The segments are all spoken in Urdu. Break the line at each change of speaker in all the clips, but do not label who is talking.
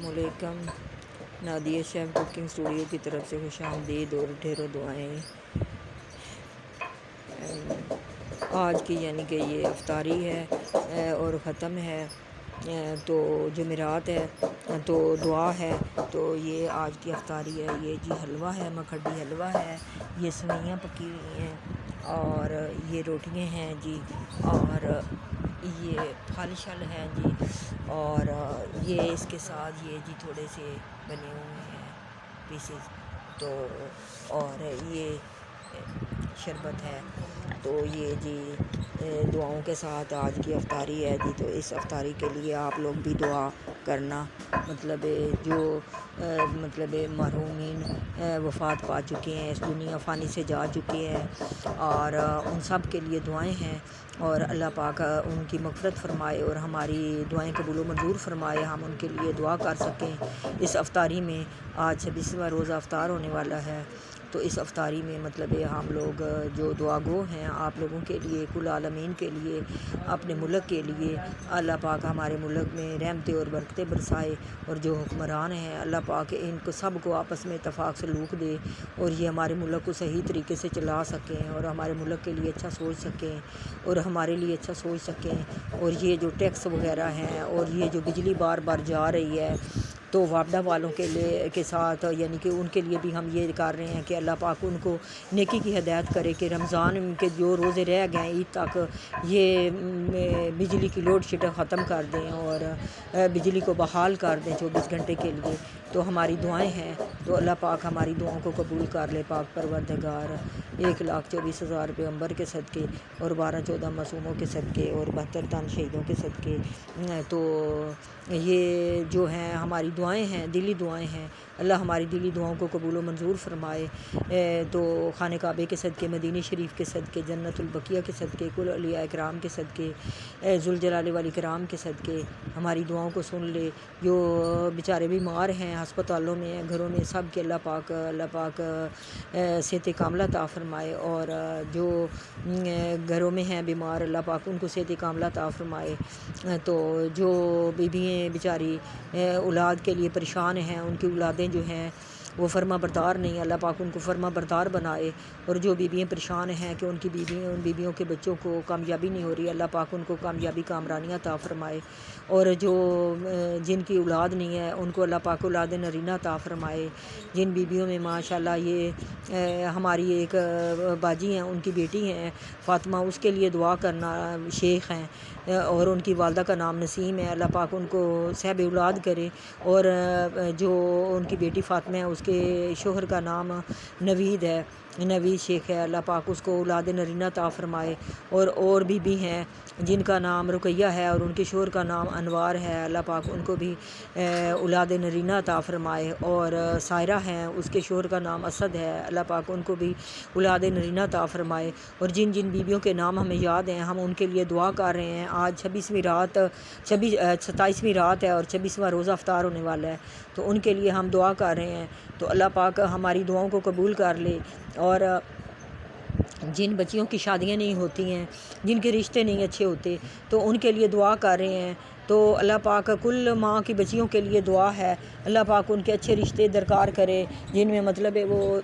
السلام علیکم۔ نادیہ شیف کوکنگ اسٹوڈیو کی طرف سے خوش آمدید اور ڈھیروں دعائیں۔ آج کی یعنی کہ یہ افطاری ہے اور ختم ہے، تو جمعرات ہے تو دعا ہے، تو یہ آج کی افطاری ہے۔ یہ جی حلوہ ہے، مکھڈی حلوہ ہے، یہ سوئیاں پکی ہوئی ہیں اور یہ روٹیاں ہیں جی، اور یہ پھل شل ہیں جی، اور یہ اس کے ساتھ یہ جی تھوڑے سے بنے ہوئے ہیں پیسز، تو اور یہ شربت ہے، تو یہ جی دعاؤں کے ساتھ آج کی افطاری ہے جی۔ تو اس افطاری کے لیے آپ لوگ بھی دعا کرنا، مطلب جو مطلب مرحومین وفات پا چکے ہیں، اس دنیا فانی سے جا چکے ہیں، اور ان سب کے لیے دعائیں ہیں، اور اللہ پاک ان کی مغفرت فرمائے اور ہماری دعائیں قبول و منظور فرمائے، ہم ان کے لیے دعا کر سکیں اس افطاری میں۔ آج 26واں روزہ افطار ہونے والا ہے، تو اس افطاری میں مطلب ہم لوگ جو دعا گو ہیں آپ لوگوں کے لیے، کل عالمین کے لیے، اپنے ملک کے لیے، اللہ پاک ہمارے ملک میں رحمتیں اور برکتیں برسائے، اور جو حکمران ہیں اللہ پاک ان کو سب کو آپس میں اتفاق سلوک دے، اور یہ ہمارے ملک کو صحیح طریقے سے چلا سکیں، اور ہمارے ملک کے لیے اچھا سوچ سکیں، اور ہمارے لیے اچھا سوچ سکیں۔ اور یہ جو ٹیکس وغیرہ ہیں، اور یہ جو بجلی بار بار جا رہی ہے، تو وابڈہ والوں کے ساتھ یعنی کہ ان کے لیے بھی ہم یہ کر رہے ہیں کہ اللہ پاک ان کو نیکی کی ہدایت کرے کہ رمضان کے جو روزے رہ گئے ہیں عید تک، یہ بجلی کی لوڈ شیڈ ختم کر دیں اور بجلی کو بحال کر دیں 24 گھنٹے کے لیے۔ تو ہماری دعائیں ہیں، تو اللہ پاک ہماری دعاؤں کو قبول کر لے۔ پاک پروردگار 1,24,000 پیغمبر کے صدقے، اور 12-14 معصوموں کے صدقے، اور 72 تن شہیدوں کے صدقے، تو یہ جو ہیں ہماری دعائیں ہیں، دلی دعائیں ہیں، اللہ ہماری دلی دعاؤں کو قبول و منظور فرمائے۔ تو خانہ کعبے کے صدقے، مدینہ شریف کے صدقے، جنت البقیہ کے صدقے، کل اولیاء اکرام کے صدقے، ذوالجلال والاکرام کے صدقے ہماری دعاؤں کو سن لے۔ جو بیچارے بیمار ہیں، ہسپتالوں میں ہیں، گھروں میں، سب کے اللہ پاک صحت کاملہ عطا فرمائے، اور جو گھروں میں ہیں بیمار اللہ پاک ان کو صحت کاملہ عطا فرمائے۔ تو جو بیوییں بیچاری اولاد کے لیے پریشان ہیں، ان کی اولادیں جو ہیں وہ فرما بردار نہیں، اللہ پاک ان کو فرما بردار بنائے، اور جو بیویاں پریشان ہیں کہ ان بیویوں کے بچوں کو کامیابی نہیں ہو رہی، اللہ پاک ان کو کامیابی کامرانیاں عطا فرمائے، اور جو جن کی اولاد نہیں ہے ان کو اللہ پاک اولاد نرینہ عطا فرمائے۔ جن بیویوں میں ماشاءاللہ یہ ہماری ایک باجی ہیں، ان کی بیٹی ہیں فاطمہ، اس کے لیے دعا کرنا، شیخ ہیں اور ان کی والدہ کا نام نسیم ہے، اللہ پاک ان کو صاحب اولاد کرے، اور جو ان کی بیٹی فاطمہ ہے اس کے شوہر کا نام نوید ہے، نوید شیخ ہے، اللہ پاک اس کو اولاد نرینہ عطا فرمائے، اور بھی ہیں جن کا نام رقیہ ہے اور ان کے شوہر کا نام انوار ہے، اللہ پاک ان کو بھی اولاد نرینہ عطا فرمائے، اور سائرہ ہیں اس کے شوہر کا نام اسد ہے، اللہ پاک ان کو بھی اولاد نرینہ عطا فرمائے۔ اور جن بیویوں کے نام ہمیں یاد ہیں ہم ان کے لیے دعا کر رہے ہیں۔ آج 27ویں رات ہے اور 26واں روزہ افطار ہونے والا ہے، تو ان کے لیے ہم دعا کر رہے ہیں، تو اللہ پاک ہماری دعاؤں کو قبول کر لے۔ اور جن بچیوں کی شادیاں نہیں ہوتی ہیں، جن کے رشتے نہیں اچھے ہوتے، تو ان کے لیے دعا کر رہے ہیں، تو اللہ پاک کل ماں کی بچیوں کے لیے دعا ہے، اللہ پاک ان کے اچھے رشتے درکار کرے، جن میں مطلب وہ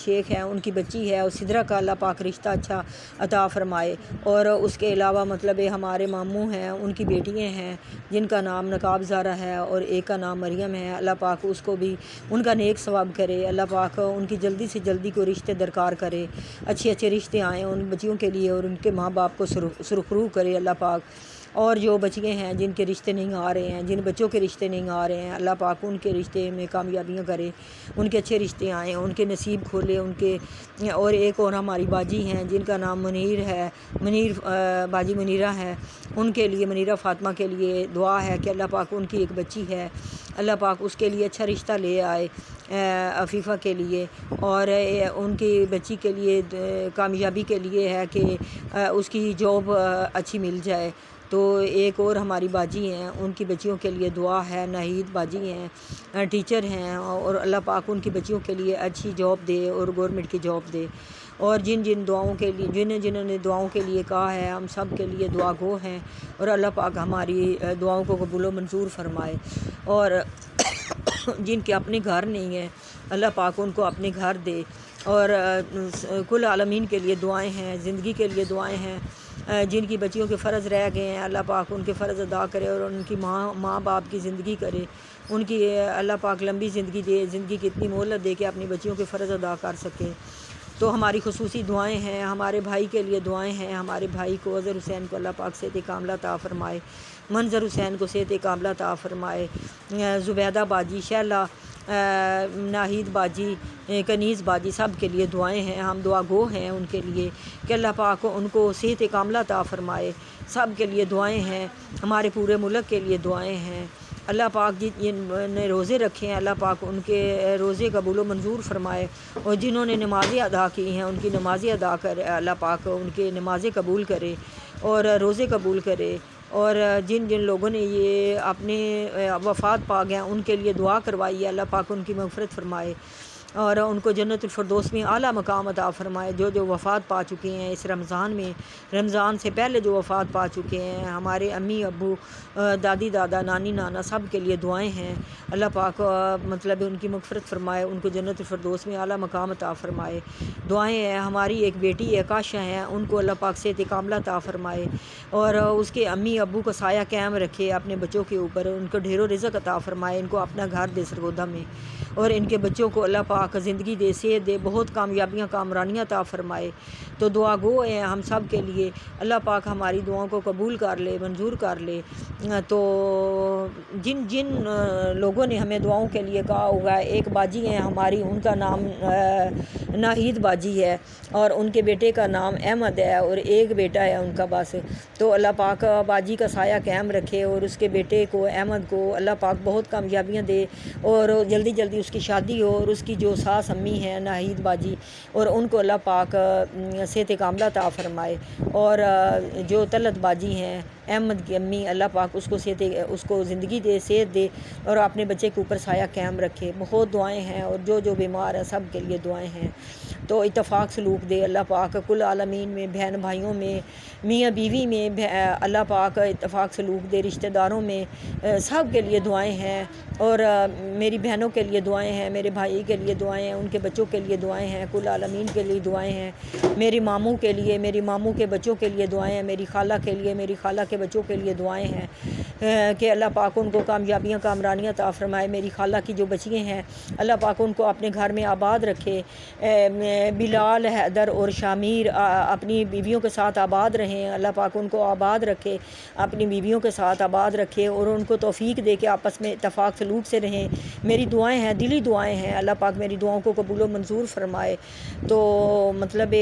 شیخ ہیں ان کی بچی ہے اور سدرہ کا اللہ پاک رشتہ اچھا عطا فرمائے۔ اور اس کے علاوہ مطلب ہمارے ماموں ہیں ان کی بیٹیاں ہیں جن کا نام نقاب زارہ ہے اور ایک کا نام مریم ہے، اللہ پاک اس کو بھی ان کا نیک ثواب کرے، اللہ پاک ان کی جلدی سے جلدی کو رشتے درکار کرے، اچھے رشتے آئیں ان بچیوں کے لیے، اور ان کے ماں باپ کو سرخرو کرے اللہ پاک۔ اور جو بچیاں ہیں جن کے رشتے نہیں آ رہے ہیں، جن بچوں کے رشتے نہیں آ رہے ہیں، اللہ پاک ان کے رشتے میں کامیابیاں کرے، ان کے اچھے رشتے آئیں، ان کے نصیب کھولے ان کے۔ اور ایک اور ہماری باجی ہیں جن کا نام منیر ہے، باجی منیرہ ہے، ان کے لیے، منیرہ فاطمہ کے لیے دعا ہے کہ اللہ پاک ان کی ایک بچی ہے، اللہ پاک اس کے لیے اچھا رشتہ لے آئے عفیفہ کے لیے، اور ان کی بچی کے لیے کامیابی کے لیے ہے کہ اس کی جاب اچھی مل جائے۔ تو ایک اور ہماری باجی ہیں ان کی بچیوں کے لیے دعا ہے، ناہید باجی ہیں، ٹیچر ہیں، اور اللہ پاک ان کی بچیوں کے لیے اچھی جاب دے اور گورنمنٹ کی جاب دے۔ اور جنہوں نے دعاؤں کے لیے کہا ہے ہم سب کے لیے دعا گو ہیں، اور اللہ پاک ہماری دعاؤں کو قبول و منظور فرمائے۔ اور جن کے اپنے گھر نہیں ہیں اللہ پاک ان کو اپنے گھر دے، اور کل عالمین کے لیے دعائیں ہیں، زندگی کے لیے دعائیں ہیں، جن کی بچیوں کے فرض رہ گئے ہیں اللہ پاک ان کے فرض ادا کرے، اور ان کی ماں باپ کی زندگی کرے، ان کی اللہ پاک لمبی زندگی دے، زندگی کی اتنی مہلت دے کہ اپنی بچیوں کے فرض ادا کر سکے۔ تو ہماری خصوصی دعائیں ہیں، ہمارے بھائی کے لیے دعائیں ہیں، ہمارے بھائی کو اظہر حسین کو اللہ پاک صحت کاملہ عطا فرمائے، منظر حسین کو صحت کاملہ عطا فرمائے، زبیدہ باجی، شہلا، ناہید باجی، کنیز باجی، سب کے لیے دعائیں ہیں، ہم دعا گو ہیں ان کے لیے کہ اللہ پاک ان کو صحت کاملہ عطا فرمائے، سب کے لیے دعائیں ہیں، ہمارے پورے ملک کے لیے دعائیں ہیں۔ اللہ پاک جن نے روزے رکھے ہیں اللہ پاک ان کے روزے قبول و منظور فرمائے، اور جنہوں نے نمازیں ادا کی ہیں ان کی نمازیں ادا کرے اللہ پاک ان کے نمازیں قبول کرے اور روزے قبول کرے، اور جن لوگوں نے یہ اپنے وفات پا گئے ان کے لیے دعا کروائی ہے اللہ پاک ان کی مغفرت فرمائے اور ان کو جنت الفردوس میں اعلیٰ مقام عطا فرمائے۔ جو وفات پا چکے ہیں اس رمضان میں، رمضان سے پہلے جو وفات پا چکے ہیں، ہمارے امی ابو، دادی دادا، نانی نانا، سب کے لیے دعائیں ہیں اللہ پاک مطلب ان کی مغفرت فرمائے، ان کو جنت الفردوس میں اعلیٰ مقام عطا فرمائے۔ دعائیں ہیں ہماری ایک بیٹی ہے کاشا ہیں، ان کو اللہ پاک صحت کاملہ عطا فرمائے اور اس کے امی ابو کا سایہ قائم رکھے اپنے بچوں کے اوپر، ان کو ڈھیر و رزق عطا فرمائے، ان کو اپنا گھر دے سرگودا میں، اور ان کے بچوں کو اللہ پاک زندگی دے، صحت دے، بہت کامیابیاں کامرانیاں عطا فرمائے۔ تو دعا گو ہیں ہم سب کے لیے، اللہ پاک ہماری دعاؤں کو قبول کر لے، منظور کر لے۔ تو جن لوگوں نے ہمیں دعاؤں کے لیے کہا ہوگا، ایک باجی ہیں ہماری، ان کا نام ناہید باجی ہے اور ان کے بیٹے کا نام احمد ہے اور ایک بیٹا ہے ان کا بس، تو اللہ پاک باجی کا سایہ قائم رکھے اور اس کے بیٹے کو احمد کو اللہ پاک بہت کامیابیاں دے اور جلدی جلدی اس کی شادی ہو، اور اس کی جو ساس امی ہیں ناہید باجی، اور ان کو اللہ پاک صحت کاملہ عطا فرمائے، اور جو طلعت باجی ہیں احمد کی امی، اللہ پاک اس کو زندگی دے، صحت دے اور اپنے بچے کے اوپر سایہ قائم رکھے۔ بہت دعائیں ہیں اور جو بیمار ہیں سب کے لیے دعائیں ہیں۔ تو اتفاق سلوک دے اللہ پاک کل عالمین میں، بہن بھائیوں میں، میاں بیوی میں اللہ پاک اتفاق سلوک دے، رشتہ داروں میں، سب کے لیے دعائیں ہیں، اور میری بہنوں کے لیے دعائیں ہیں، میرے بھائی کے لیے دعائیں ہیں، ان کے بچوں کے لیے دعائیں ہیں، کل عالمین کے لیے دعائیں ہیں، میری ماموں کے لیے، میری ماموں کے بچوں کے لیے دعائیں ہیں، میری خالہ کے لیے، میری خالہ کے بچوں کے لیے دعائیں ہیں کہ اللہ پاک ان کو کامیابیاں کامرانیاں عطا فرمائے۔ میری خالہ کی جو بچیاں ہیں اللہ پاک ان کو اپنے گھر میں آباد رکھے، بلال، حیدر اور شامیر اپنی بیویوں کے ساتھ آباد رہیں، اللہ پاک ان کو آباد رکھے، اپنی بیویوں کے ساتھ آباد رکھے اور ان کو توفیق دے کہ آپس میں اتفاق سلوک سے رہیں۔ میری دعائیں ہیں، دلی دعائیں ہیں، اللہ پاک میری دعاؤں کو قبول و منظور فرمائے۔ تو مطلب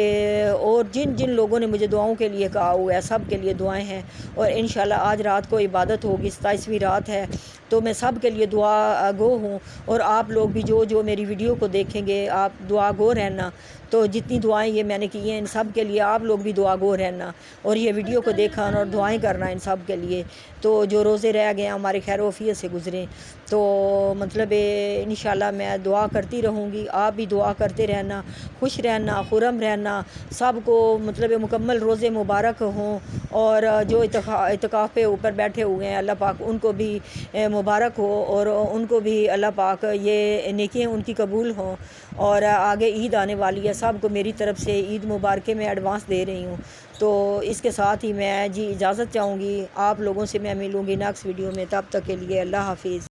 اور جن لوگوں نے مجھے دعاؤں کے لیے کہا ہوا ہے سب کے لیے دعائیں ہیں، اور انشاءاللہ آج رات کو عبادت ہوگی، 27ویں رات ہے، تو میں سب کے لیے دعا گو ہوں، اور آپ لوگ بھی جو میری ویڈیو کو دیکھیں گے آپ دعا گو رہنا۔ تو جتنی دعائیں یہ میں نے کی ہیں ان سب کے لیے آپ لوگ بھی دعا گو رہنا اور یہ ویڈیو کو دیکھنا اور دعائیں کرنا ان سب کے لیے۔ تو جو روزے رہ گئے ہیں ہمارے خیر و عافیت سے گزریں، تو مطلب انشاءاللہ میں دعا کرتی رہوں گی، آپ بھی دعا کرتے رہنا، خوش رہنا، خرم رہنا، سب کو مطلب مکمل روزے مبارک ہوں، اور جو اعتکاف پہ اوپر بیٹھے ہوئے ہیں اللہ پاک ان کو بھی مبارک ہو، اور ان کو بھی اللہ پاک یہ نیکیاں ان کی قبول ہوں، اور آگے عید آنے والی ہے، سب کو میری طرف سے عید مبارک میں ایڈوانس دے رہی ہوں۔ تو اس کے ساتھ ہی میں اجازت چاہوں گی، آپ لوگوں سے میں ملوں گی نیکسٹ ویڈیو میں، تب تک کے لیے اللہ حافظ۔